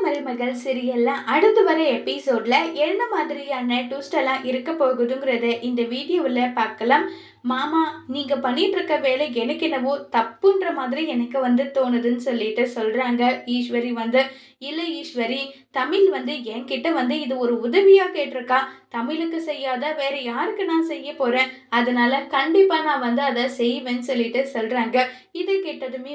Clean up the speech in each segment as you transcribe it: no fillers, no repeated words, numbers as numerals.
மருமகள் சீரியல்ல அடுத்து வர எபிசோட்ல என்ன மாதிரியான ட்விஸ்ட் எல்லாம் இருக்க போகுதுங்கிறத இந்த வீடியோவில் பார்க்கலாம். மாமா, நீங்க பண்ணிட்டு இருக்க வேலை எனக்கு என்னவோ தப்புன்ற மாதிரி எனக்கு தோணுதுன்னு சொல்லிட்டு சொல்றாங்க. ஈஸ்வரி இல்ல ஈஸ்வரி, தமிழ் என்கிட்ட இது ஒரு உதவியா கேட்டிருக்கா. தமிழுக்கு செய்யாத வேற யாருக்கு நான் செய்ய போறேன், அதனால கண்டிப்பா நான் அதை செய்வேன்னு சொல்லிட்டு சொல்றாங்க. இதை கேட்டதுமே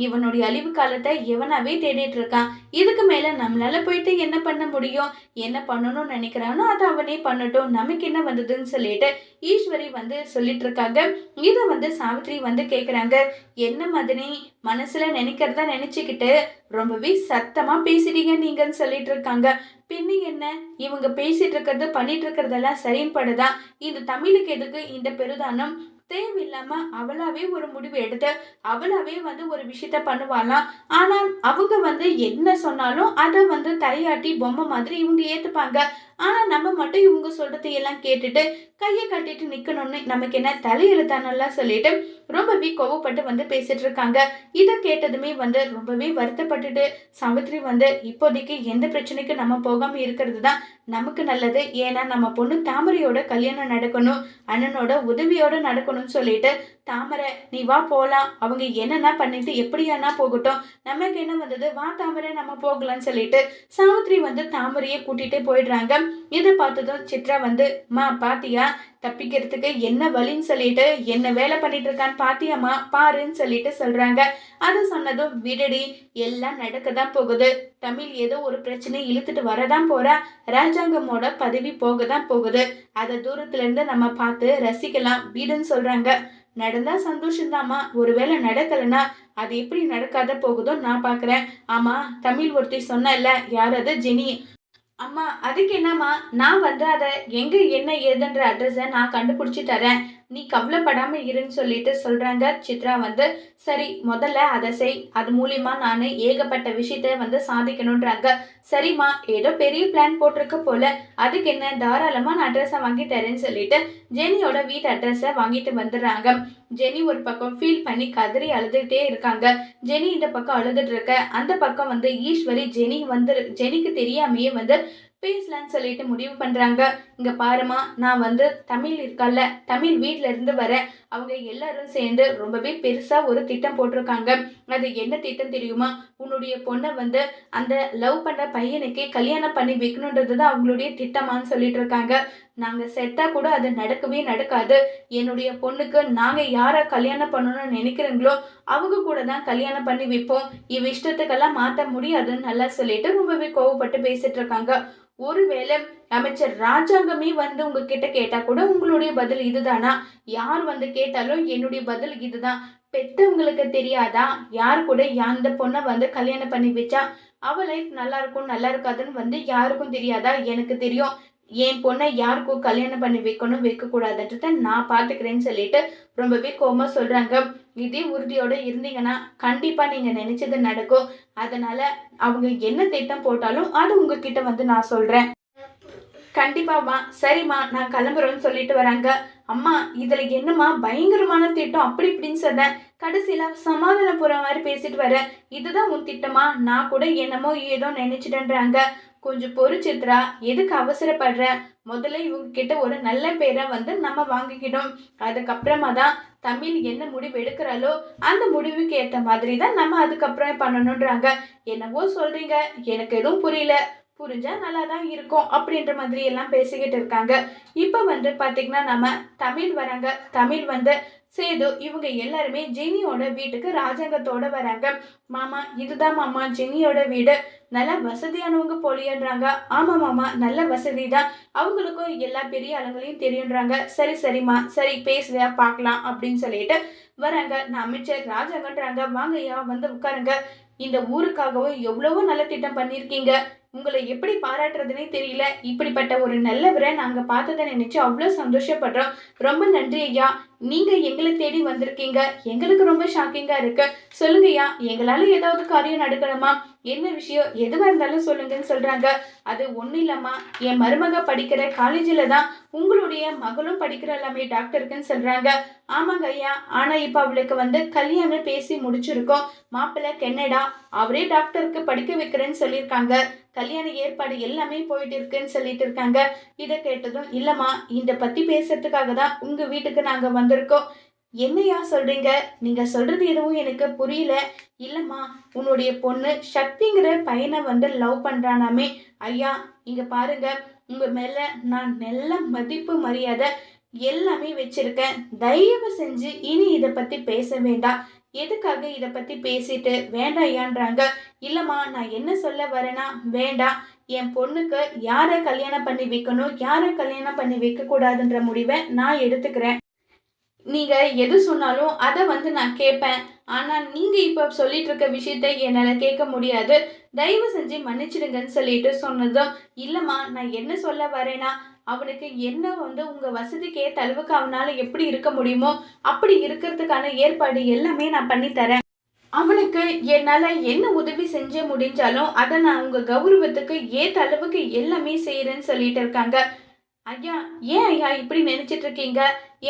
இவனுடைய அழிவு காலத்தை இவனாவே தேடிட்டு இருக்கான். இதுக்கு மேல நம்மளால போயிட்டு என்ன பண்ண முடியும்? என்ன பண்ணணும்னு நினைக்கிறானோ அதை அவனே பண்ணட்டும், நமக்கு என்ன வந்ததுன்னு சொல்லிட்டு ஈஸ்வரி சொல்லிட்டு இருக்காங்க. இதை சாவித்ரி கேக்குறாங்க. என்ன மதனி, மனசுல நினைக்கிறதா நினைச்சுக்கிட்டு ரொம்பவே சத்தமா பேசுறீங்க நீங்கன்னு சொல்லிட்டு இருக்காங்க. பின்ன என்ன, இவங்க பேசிட்டு இருக்கிறது பண்ணிட்டு இருக்கிறதெல்லாம் சரின்னு படுதா? இந்த தமிழுக்கு எதுக்கு இந்த பெருதானம்? தேவையில்லாம அவளாவே ஒரு முடிவு எடுத்து அவளாவே ஒரு விஷயத்த பண்ணுவாளாம். ஆனால் அவங்க என்ன சொன்னாலும் அதை தலையாட்டி பொம்மை மாதிரி இவங்க ஏத்துப்பாங்க. ஆனா நம்ம மட்டும் இவங்க சொல்றதை எல்லாம் கேட்டுட்டு கையை கட்டிட்டு நிக்கணும்னு நமக்கு என்ன தலையெழுத்தானல்லா சொல்லிட்டு ரொம்பவே கோவப்பட்டு பேசிட்டு இருக்காங்க. இதை கேட்டதுமே ரொம்பவே வருத்தப்பட்டுட்டு சாவித்ரி இப்போதைக்கு எந்த பிரச்சனைக்கு நம்ம போகாம இருக்கிறது தான் நமக்கு நல்லது. ஏன்னா நம்ம பொண்ணு தாமரையோட கல்யாணம் நடக்கணும், அண்ணனோட உதவியோட நடக்கணும்னு சொல்லிட்டு, தாமரை நீ வா போலாம், அவங்க என்னன்னா பண்ணிட்டு எப்படியானா போகட்டும், நமக்கு என்ன வந்தது, வா தாமரை நம்ம போகலாம்னு சொல்லிட்டு சாவித்ரி தாமரையை கூட்டிட்டு போயிடுறாங்க. இதை பார்த்ததும் சித்ரா மா பாத்தியா, தப்பிக்கிறதுக்கு என்ன வழின்னு சொல்லிட்டு என்ன வேலை பண்ணிட்டு இருக்கான்னு பாத்தியம்மா, பாருன்னு சொல்லிட்டு சொல்றாங்க. அதை சொன்னதும் விடுடி, எல்லாம் நடக்கதான் போகுது, தமிழ் ஏதோ ஒரு பிரச்சனை இழுத்துட்டு வரதான் போறா, ராஜாங்கமோட பதவி போகதான் போகுது, அதை தூரத்துல இருந்து நம்ம பார்த்து ரசிக்கலாம் வீடுன்னு சொல்றாங்க. நடந்தா சந்தோஷம்தாம்மா, ஒருவேளை நடக்கலைன்னா அது எப்படி நடக்காத போகுதோ நான் பாக்குறேன். ஆமா, தமிழ் ஒருத்தி சொன்னல, யார் அது, ஜெனி. அம்மா அதுக்கு என்னம்மா, நான் அதை எங்க என்ன ஏதுன்ற அட்ரஸை நான் கண்டுபிடிச்சி தரேன், நீ கவலைப்படாம இருன்னு சொல்லிட்டு சொல்றாங்க. சித்ரா சரி முதல்ல அதை செய், அது மூலியமா நான் ஏகப்பட்ட விஷயத்த சாதிக்கணும்ன்றாங்க. சரிம்மா, ஏதோ பெரிய பிளான் போட்டிருக்க போல, அதுக்கு என்ன, தாராளமா நான் அட்ரஸை வாங்கி தரேன்னு சொல்லிட்டு ஜெனியோட வீட்டு அட்ரஸை வாங்கிட்டு வந்துடுறாங்க. ஜெனி ஒரு பக்கம் ஃபீல் பண்ணி கதறி அழுதுகிட்டே இருக்காங்க. ஜெனி இந்த பக்கம் அழுதுட்டு இருக்க, அந்த பக்கம் ஈஸ்வரி ஜெனிக்கு தெரியாமையே பேசலான்னு சொல்லிட்டு முடிவு பண்றாங்க. இங்க பாருமா, நான் தமிழ் இருக்கல்ல, தமிழ் வீட்ல இருந்து வரேன், அவங்க எல்லாரும் சேர்ந்து ரொம்பவே பெருசா ஒரு திட்டம் போட்டிருக்காங்க. அது என்ன திட்டம் தெரியுமா? உன்னுடைய பொண்ணை அந்த லவ் பண்ண பையனுக்கு கல்யாணம் பண்ணி வைக்கணுன்றதுதான் அவங்களுடைய திட்டமான்னு சொல்லிட்டு இருக்காங்க. நாங்க செத்தா கூட அது நடக்கவே நடக்காது, என்னுடைய பொண்ணுக்கு நாங்க யாரை கல்யாணம் பண்ணணும்னு நினைக்கிறீங்களோ அவங்க கூட தான் கல்யாணம் பண்ணி வைப்போம், இவ இஷ்டத்துக்கெல்லாம் மாற்ற முடியாதுன்னு நல்லா சொல்லிட்டு ரொம்பவே கோவப்பட்டு பேசிட்டு இருக்காங்க. ஒருவேளை அமைச்சர் ராஜாங்கமே உங்ககிட்ட கேட்டா கூட உங்களுடைய பதில் இதுதானா? யார் கேட்டாலும் என்னுடைய பதில் இதுதான். பெத்தவங்களுக்கு தெரியாதா யார் கூட அந்த பொண்ணை கல்யாணம் பண்ணி வச்சா அவ லைஃப் நல்லா இருக்கும் நல்லா இருக்காதுன்னு யாருக்கும் தெரியாதா? எனக்கு தெரியும். என் பொண்ணை யாருக்கும் கல்யாணம் பண்ணி வைக்கணும் வைக்க கூடாதுன்றத நான் பாத்துக்கிறேன்னு சொல்லிட்டு ரொம்பவே கோமா சொல்றாங்க. இதே உறுதியோட இருந்தீங்கன்னா கண்டிப்பா நீங்க நினைச்சது நடக்கும். அதனால அவங்க என்ன திட்டம் போட்டாலும் அது உங்ககிட்ட நான் சொல்றேன். கண்டிப்பாமா, சரிம்மா நான் கிளம்புறேன்னு சொல்லிட்டு வராங்க. அம்மா இதுல என்னம்மா பயங்கரமான திட்டம் அப்படி இப்படின்னு சொன்னேன், கடைசியில சமாதானம் போற மாதிரி பேசிட்டு வரேன், இதுதான் உன் திட்டமா? நான் கூட என்னமோ ஏதோ நினைச்சிட்டேன்றாங்க. கொஞ்சம் பொறு சித்ரா, எதுக்கு அவசரப்படுற? முதல்ல இவங்க கிட்ட ஒரு நல்ல பேரை நம்ம வாங்கிக்கிட்டோம், அதுக்கப்புறமா தான் தமிழ் என்ன முடிவு எடுக்கிறாளோ அந்த முடிவுக்கு ஏற்ற மாதிரி தான் நம்ம அதுக்கப்புறம் பண்ணணுன்றாங்க. என்னவோ சொல்றீங்க, எனக்கு எதுவும் புரியல, புரிஞ்சா நல்லா தான் இருக்கும் அப்படின்ற மாதிரி எல்லாம் பேசிக்கிட்டு இருக்காங்க. இப்போ பார்த்தீங்கன்னா நம்ம தமிழ் வராங்க. தமிழ் சேது இவங்க எல்லாருமே ஜெனியோட வீட்டுக்கு ராஜாங்கத்தோட வராங்க. மாமா இதுதான் மாமா ஜெனியோட வீடு, நல்ல வசதியானவங்க போலியன்றாங்க. ஆமா மாமா, நல்ல வசதி தான், அவங்களுக்கும் எல்லா பெரிய ஆளுங்களையும் தெரியுன்றாங்க. சரி சரிம்மா, சரி பேசுறியா பார்க்கலாம் அப்படின்னு சொல்லிட்டு வராங்க. நான் அமைச்சர் ராஜாங்கன்றாங்க. வாங்கய்யா உட்காருங்க, இந்த ஊருக்காகவும் எவ்வளவோ நல்ல திட்டம் பண்ணியிருக்கீங்க, உங்களை எப்படி பாராட்டுறதுனே தெரியல. இப்படிப்பட்ட ஒரு நல்லவரை நாங்க பார்த்தத நினைச்சு அவ்ளோ சந்தோஷப்படுறோம். ரொம்ப நன்றி ஐயா. நீங்க எங்கள தேடி வந்திருக்கீங்க. எங்களுக்கு ரொம்ப ஷாக்கிங்கா இருக்கு. சொல்லுங்க ஐயா, எங்களால ஏதாவது காரியம் நடக்கணுமா? என்ன விஷயம்? எதுவா இருந்தாலும் சொல்லுங்கன்னு சொல்றாங்க. அது ஒண்ணும் இல்லம்மா, என் மருமக படிக்கிற காலேஜ்ல தான் உங்களுடைய மகளும் படிக்கிறாளாமே டாக்டருக்குன்னு சொல்றாங்க. ஆமாங்க ஐயா. ஆனா இப்ப அவளுக்கு கல்யாணம் பேசி முடிச்சிருக்கோம். மாப்பிள்ளை கென்னடா. அவரே டாக்டருக்கு படிக்க வைக்கிறேன்னு சொல்லியிருக்காங்க. கல்யாண ஏற்பாடு எல்லாமே போயிட்டு இருக்குன்னு சொல்லிட்டு இருக்காங்க. இதை கேட்டதும், இல்லம்மா, இத பத்தி பேசுறதுக்காக தான் உங்க வீட்டுக்கு நாங்க வந்திருக்கோம். என்னையா சொல்றீங்க? நீங்க சொல்றது எதுவும் எனக்கு புரியல. இல்லம்மா, உன்னுடைய பொண்ணு சக்திங்கிற பையனை லவ் பண்றானாமே. ஐயா, இங்க பாருங்க, உங்க மேல நான் நல்ல மதிப்பு மரியாதை எல்லாமே வச்சிருக்கேன். தயவு செஞ்சு இனி இதை பத்தி பேச வேண்டாம். எதுக்காக இதை பத்தி பேசிட்டு வேண்டாம் ஐயான்றாங்க. இல்லம்மா, நான் என்ன சொல்ல வரேன்னா, வேண்டாம், என் பொண்ணுக்கு யாரை கல்யாணம் பண்ணி வைக்கணும், யாரை கல்யாணம் பண்ணி வைக்க கூடாதுன்ற முடிவை நான் எடுத்துக்கிறேன். நீங்க எது சொன்னாலும் அத நான் கேட்பேன். ஆனா நீங்க இப்ப சொல்லிட்டு இருக்க விஷயத்த என்னால கேட்க முடியாது. தயவு செஞ்சு மன்னிச்சிடுங்கன்னு சொல்லிட்டு சொன்னதும், இல்லம்மா, நான் என்ன சொல்ல வரேன்னா, அவனுக்கு என்ன உங்க வசதிக்கு ஏத்த அளவுக்கு அவனால எப்படி இருக்க முடியுமோ, அப்படி இருக்கிறதுக்கான ஏற்பாடு எல்லாமே நான் பண்ணி தரேன். அவனுக்கு என்னால என்ன உதவி செஞ்ச முடிஞ்சாலும், அத நான் உங்க கௌரவத்துக்கு ஏத்த அளவுக்கு எல்லாமே செய்றேன்னு சொல்லிட்டு இருக்காங்க. ஐயா, ஏன் ஐயா இப்படி நினைச்சிட்டு இருக்கீங்க?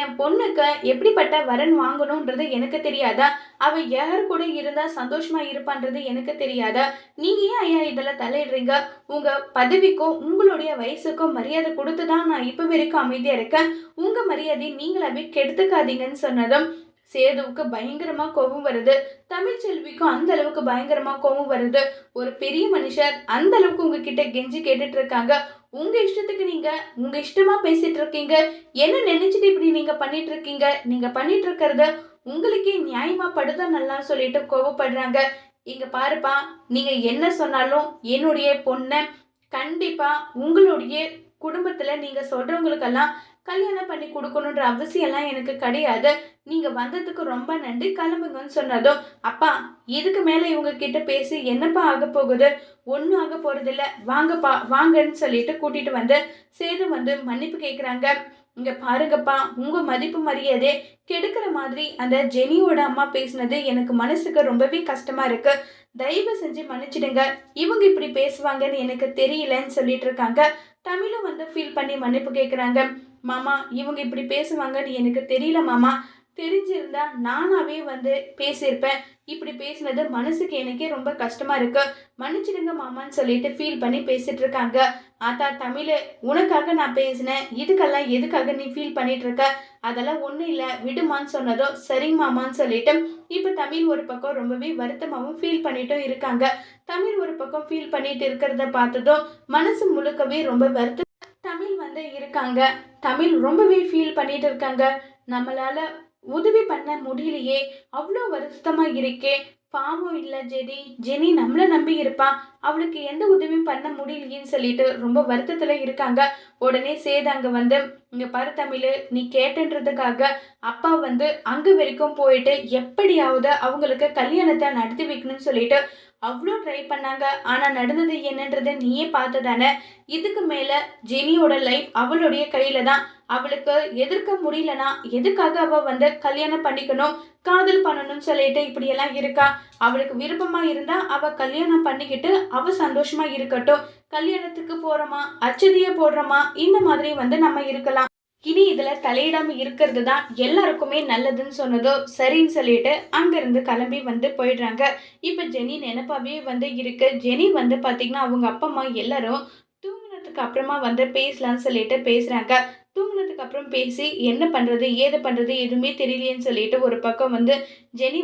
என் பொண்ணுக்கு எப்படிப்பட்ட வரன் வாங்கணும்ன்றது எனக்கு தெரியாதா? அவ யார் கூட இருந்தா சந்தோஷமா இருப்பான்றது எனக்கு தெரியாதா? நீங்க ஏன் ஐயா இதெல்லாம் தலையிடுறீங்க? உங்க பதவிக்கும் உங்களுடைய வயசுக்கும் மரியாதை கொடுத்து தான் நான் இப்ப வரைக்கும் அமைதியா இருக்கேன். உங்க மரியாதை நீங்களாவே கெடுத்துக்காதீங்கன்னு சொன்னதும் சேதுவுக்கு பயங்கரமா கோபம் வருது. தமிழ்ச்செல்விக்கும் அந்த அளவுக்கு பயங்கரமா கோபம் வருது. ஒரு பெரிய மனுஷர் அந்த அளவுக்கு உங்ககிட்ட கெஞ்சி கேட்டுட்டு இருக்காங்க. உங்க இஷ்டத்துக்கு நீங்க உங்க இஷ்டமா பேசிட்டு இருக்கீங்க. என்ன நினைச்சிட்டு இப்படி நீங்க பண்ணிட்டு இருக்கீங்க? நீங்க பண்ணிட்டு இருக்கிறது உங்களுக்கே நியாயமா படுதா நல்லா சொல்லிட்டு கோவப்படுறாங்க. இங்க பாருப்பா, நீங்க என்ன சொன்னாலும் என்னுடைய பொண்ண கண்டிப்பா உங்களுடைய குடும்பத்துல நீங்க சொல்றவங்களுக்கெல்லாம் கல்யாணம் பண்ணி கொடுக்கணுன்ற அவசியம்லாம் எனக்கு கிடையாது. நீங்க வந்ததுக்கு ரொம்ப நன்றி, கிளம்புங்கன்னு சொன்னதும், அப்பா, இதுக்கு மேல இவங்க கிட்ட பேசி என்னப்பா ஆக போகுது? ஒன்றும் ஆக போறதில்ல, வாங்கப்பா வாங்கன்னு சொல்லிட்டு கூட்டிட்டு சேது மன்னிப்பு கேட்குறாங்க. இங்க பாருங்கப்பா, உங்க மதிப்பு மரியாதை கெடுக்கிற மாதிரி அந்த ஜெனியோட அம்மா பேசினது எனக்கு மனசுக்கு ரொம்பவே கஷ்டமா இருக்கு. தயவு செஞ்சு மன்னிச்சிடுங்க. இவங்க இப்படி பேசுவாங்கன்னு எனக்கு தெரியலன்னு சொல்லிட்டு இருக்காங்க. தமிழும் ஃபீல் பண்ணி மன்னிப்பு கேட்குறாங்க. மாமா, இவங்க இப்படி பேசுவாங்கன்னு எனக்கு தெரியல மாமா. தெரிஞ்சிருந்தா நானாவே பேசியிருப்பேன். இப்படி பேசினது மனசுக்கு எனக்கே ரொம்ப கஷ்டமா இருக்கு. மன்னிச்சிடுங்க மாமான்னு சொல்லிட்டு ஃபீல் பண்ணி பேசிட்டு இருக்காங்க. ஆத்தா தமிழ், உனக்காக நான் பேசினேன். இதுக்கெல்லாம் எதுக்காக நீ ஃபீல் பண்ணிட்டு இருக்க? அதெல்லாம் ஒன்றும் இல்லை, விடுமான்னு சொன்னதும் சரிங்க மாமான்னு சொல்லிட்டு இப்போ தமிழ் ஒரு பக்கம் ரொம்பவே வருத்தமாகவும் ஃபீல் பண்ணிட்டும் இருக்காங்க. தமிழ் ஒரு பக்கம் ஃபீல் பண்ணிட்டு இருக்கிறத பார்த்ததும் மனசு முழுக்கவே ரொம்ப வருத்தம் தமிழ் இருக்காங்க. தமிழ் ரொம்பவே ஃபீல் பண்ணிட்டு இருக்காங்க. நம்மளால உதவி பண்ண முடியலையே, அவ்வளோ வருத்தமா இருக்கே. பாவம் இல்ல ஜெனி. ஜெனி நம்மள நம்பி இருப்பா. அவளுக்கு எந்த உதவியும் பண்ண முடியலையேன்னு சொல்லிட்டு ரொம்ப வருத்தத்துல இருக்காங்க. உடனே சேது அங்க இங்க பாரு தமிழ், நீ கேட்டன்றதுக்காக அப்பா அங்க வரைக்கும் போயிட்டு எப்படியாவது அவங்களுக்கு கல்யாணத்தை நடத்தி வைக்கணும்னு சொல்லிட்டு அவ்வளோ ட்ரை பண்ணாங்க. ஆனா நடந்தது என்னன்றதை நீயே பார்த்ததானே. இதுக்கு மேல ஜெனியோட லைஃப் அவளுடைய கையில தான். அவளுக்கு எதிர்க்க முடியலனா எதுக்காக அவ கல்யாணம் பண்ணிக்கணும், காதல் பண்ணணும்னு சொல்லிட்டு இப்படியெல்லாம் இருக்கா? அவளுக்கு விருப்பமா இருந்தா அவ கல்யாணம் பண்ணிக்கிட்டு அவ சந்தோஷமா இருக்கட்டும். கல்யாணத்துக்கு போறோமா, அச்சதிய போடுறோமா, இந்த மாதிரி நம்ம இருக்கலாம். இனி இதுல தலையிடாம இருக்கிறது தான் எல்லாருக்குமே நல்லதுன்னு சொன்னதோ சரின்னு சொல்லிட்டு அங்கிருந்து கிளம்பி போயிடுறாங்க. இப்ப ஜெனி நினைப்பாவே இருக்கு. ஜெனி பாத்தீங்கன்னா அவங்க அப்பா அம்மா எல்லாரும் தூங்குனதுக்கு அப்புறமா பேசலாம்னு சொல்லிட்டு பேசுறாங்க. தூங்குனதுக்கு அப்புறம் பேசி என்ன பண்றது ஏது பண்றது எதுவுமே தெரியலையேன்னு சொல்லிட்டு ஒரு பக்கம் ஜெனி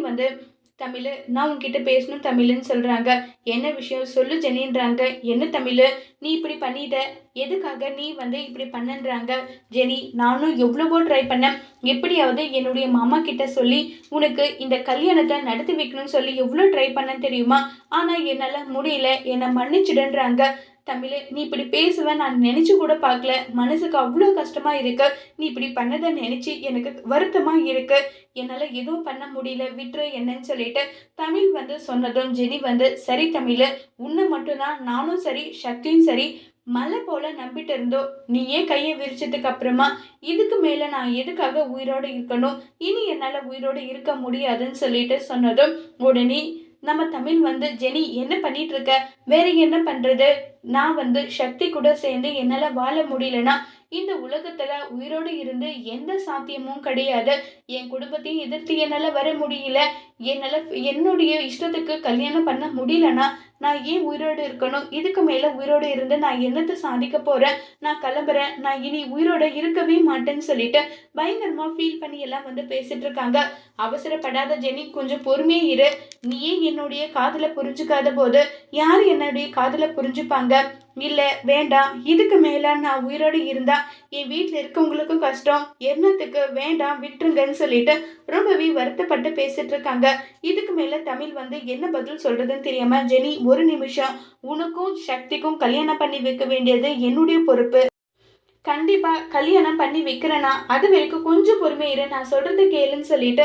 தமிழ், நான் உன்கிட்ட பேசணும் தமிழ்ன்னு சொல்றாங்க. என்ன விஷயம் சொல்லு ஜெனின்றாங்க. என்ன தமிழ், நீ இப்படி பண்ணிட்ட, எதுக்காக நீ இப்படி பண்ணன்றாங்க. ஜெனி, நானும் எவ்வளவோ ட்ரை பண்ணேன். எப்படியாவது என்னுடைய மாமா கிட்ட சொல்லி உனக்கு இந்த கல்யாணத்தை நடத்தி வைக்கணும்னு சொல்லி எவ்வளோ ட்ரை பண்ணேன்னு தெரியுமா? ஆனா என்னால முடியல, என்னை மன்னிச்சிடுன்றாங்க. தமிழ் நீ இப்படி பேசுவ நான் நினைச்சு கூட பார்க்கல. மனசுக்கு அவ்வளோ கஷ்டமா இருக்கு. நீ இப்படி பண்ணதை நினைச்சு எனக்கு வருத்தமா இருக்கு. என்னால எதுவும் பண்ண முடியல. விட்டுரு என்னன்னு சொல்லிட்டு தமிழ் வந்து சொன்னதும் ஜெனி வந்து சரி தமிழ், உன்னை மட்டும்தான் நானும் சரி சக்தியும் சரி மலை போல நம்பிட்டு இருந்தோம். நீயே கையை விரிச்சதுக்கு அப்புறமா இதுக்கு மேல நான் எதுக்காக உயிரோடு இருக்கணும்? இனி என்னால உயிரோடு இருக்க முடியாதுன்னு சொல்லிட்டு சொன்னதும் உடனே நம்ம தமிழ் வந்து ஜெனி என்ன பண்ணிட்டு இருக்க? வேற என்ன பண்றது? நான் வந்து சக்தி கூட சேர்ந்து என்னால வாழ முடியலன்னா இந்த உலகத்துல உயிரோடு இருந்து எந்த சாத்தியமும் கிடையாது. என் குடும்பத்தையும் எதிர்த்து என்னால வர முடியல. என்னால என்னுடைய இஷ்டத்துக்கு கல்யாணம் பண்ண முடியலன்னா நான் ஏன் உயிரோடு இருக்கணும்? இதுக்கு மேல உயிரோடு இருந்து நான் என்னத்தை சாதிக்க போறேன்? நான் கிளம்புறேன். நான் இனி உயிரோட இருக்கவே மாட்டேன்னு சொல்லிட்டு பயங்கரமா ஃபீல் பண்ணி எல்லாம் வந்து பேசிட்டு இருக்காங்க. அவசரப்படாத ஜெனி, கொஞ்சம் பொறுமையே இரு. நீயே என்னுடைய காதல புரிஞ்சுக்காத போது யார் என்னுடைய காதல புரிஞ்சுப்பாங்க? இல்ல வேண்டாம், இதுக்கு மேல நான் உயிரோடு இருந்தா என் வீட்டுல இருக்கவங்களுக்கும் கஷ்டம். என்னத்துக்கு வேண்டாம், விட்டுருங்கன்னு சொல்லிட்டு ரொம்பவே வருத்தப்பட்டு பேசிட்டு இருக்காங்க. இதுக்கு மேல தமிழ் வந்து என்ன பதில் சொல்றதுன்னு தெரியாம ஜெனி, ஒரு நிமிஷம், உனக்கும் சக்திக்கும் கல்யாணம் பண்ணி வைக்க வேண்டியது என்னுடைய பொறுப்பு. கண்டிப்பா கல்யாணம் பண்ணி வைக்கிறேனா, அது வரைக்கும் கொஞ்சம் பொறுமை இரு, நான் சொல்றது கேளுன்னு சொல்லிட்டு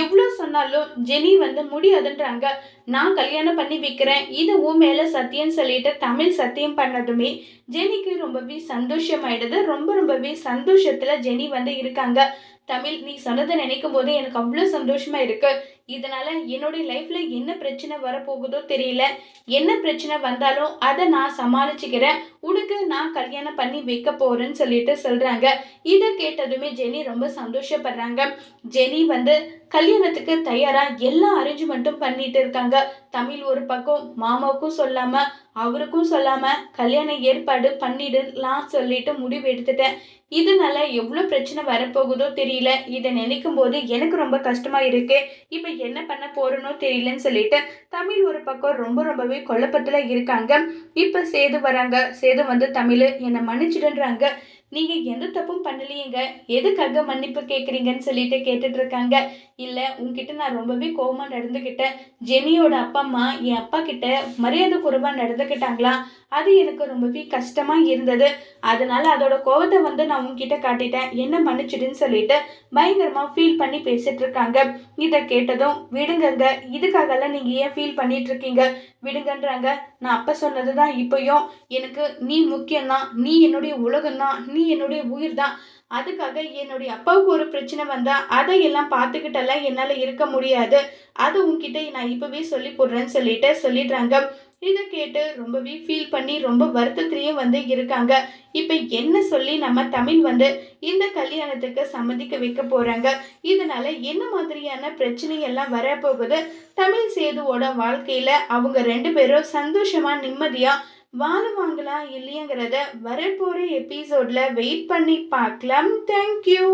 எவ்வளோ சொன்னாலும் ஜெனி வந்து முடியாதுன்றாங்க. நான் கல்யாணம் பண்ணி வைக்கிறேன், இது உன் மேல சத்தியம்னு சொல்லிட்டு தமிழ் சத்தியம் பண்ணதுமே ஜெனிக்கு ரொம்பவே சந்தோஷமாயிடுது. ரொம்பவே சந்தோஷத்துல ஜெனி வந்து இருக்காங்க. தமிழ், நீ சொன்னதை நினைக்கும் போது எனக்கு அவ்வளோ சந்தோஷமா இருக்கு. இதனால என்னுடைய லைஃப்ல என்ன பிரச்சனை வரப்போகுதோ தெரியல. என்ன பிரச்சனை வந்தாலும் அதை நான் சமாளிச்சுக்கிறேன். உனக்கு நான் கல்யாணம் பண்ணி வைக்க போறேன்னு சொல்லிட்டு சொல்றாங்க. இதை கேட்டதுமே ஜெனி ரொம்ப சந்தோஷப்படுறாங்க. ஜெனி வந்து கல்யாணத்துக்கு தயாரா எல்லா அரேஞ்ச்மெண்ட்டும் பண்ணிட்டு இருக்காங்க. தமிழ் ஒரு பக்கம் மாமாவுக்கும் சொல்லாம அவருக்கும் சொல்லாம கல்யாண ஏற்பாடு பண்ணிடலாம் சொல்லிட்டு முடிவு எடுத்துட்டேன். இதனால எவ்வளோ பிரச்சனை வரப்போகுதோ தெரியல. இதை நினைக்கும் போது எனக்கு ரொம்ப கஷ்டமா இருக்கு. இப்ப என்ன பண்ண போறனோ தெரியலன்னு சொல்லிட்டு தமிழ் ஒரு பக்கம் ரொம்பவே குழப்பத்துல இருக்காங்க. இப்ப சேது வராங்க. சேது வந்து தமிழ் என்னை மன்னிச்சிடுன்றாங்க. நீங்க எந்த தப்பும் பண்ணலையேங்க, எதுக்காக மன்னிப்பு கேட்குறீங்கன்னு சொல்லிட்டு கேட்டுட்டு இருக்காங்க. இல்ல, உன்கிட்ட நான் ரொம்பவே கோவமா நடந்துக்கிட்டேன். ஜெனியோட அப்பா அம்மா என் அப்பா கிட்ட மரியாதை குறைவா நடந்துக்கிட்டாங்களா, அது எனக்கு ரொம்பவே கஷ்டமா இருந்தது. அதனால அதோட கோவத்தை வந்து நான் உன்கிட்ட காட்டிட்டேன், என்ன மன்னிச்சிடுன்னு சொல்லிட்டு பயங்கரமா ஃபீல் பண்ணி பேசிட்டு இருக்காங்க. இதை கேட்டதும் விடுங்கங்க, இதுக்காகலாம் நீங்க ஏன் ஃபீல் பண்ணிட்டு இருக்கீங்க, விடுங்கன்றாங்க. நான் அப்ப சொன்னதுதான் இப்பயும், எனக்கு நீ முக்கியம்தான், நீ என்னுடைய உலகம்தான், நீ என்னுடைய உயிர் தான். அதுக்காக என்னுடைய அப்பாவுக்கு ஒரு பிரச்சனை வந்தா அதையெல்லாம் பார்த்துக்கிட்டெல்லாம் என்னால இருக்க முடியாது. அது உன்கிட்ட நான் இப்பவே சொல்லி போடுறேன்னு சொல்லிட்டு சொல்லிடுறாங்க. இதை கேட்டு ரொம்பவே ஃபீல் பண்ணி ரொம்ப வருத்தத்திலேயே வந்து இருக்காங்க. இப்ப என்ன சொல்லி நம்ம தமிழ் வந்து இந்த கல்யாணத்துக்கு சம்மதிக்க வைக்க போறாங்க? இதனால என்ன மாதிரியான பிரச்சனை எல்லாம் வரப்போகுது? தமிழ் சேதுவோட வாழ்க்கையில அவங்க 2 பேரும் சந்தோஷமா நிம்மதியா வாழுவாங்களா இல்லையாங்கிறத வரப்போற எபிசோட்ல வெயிட் பண்ணி பார்க்கலாம். தேங்க்யூ.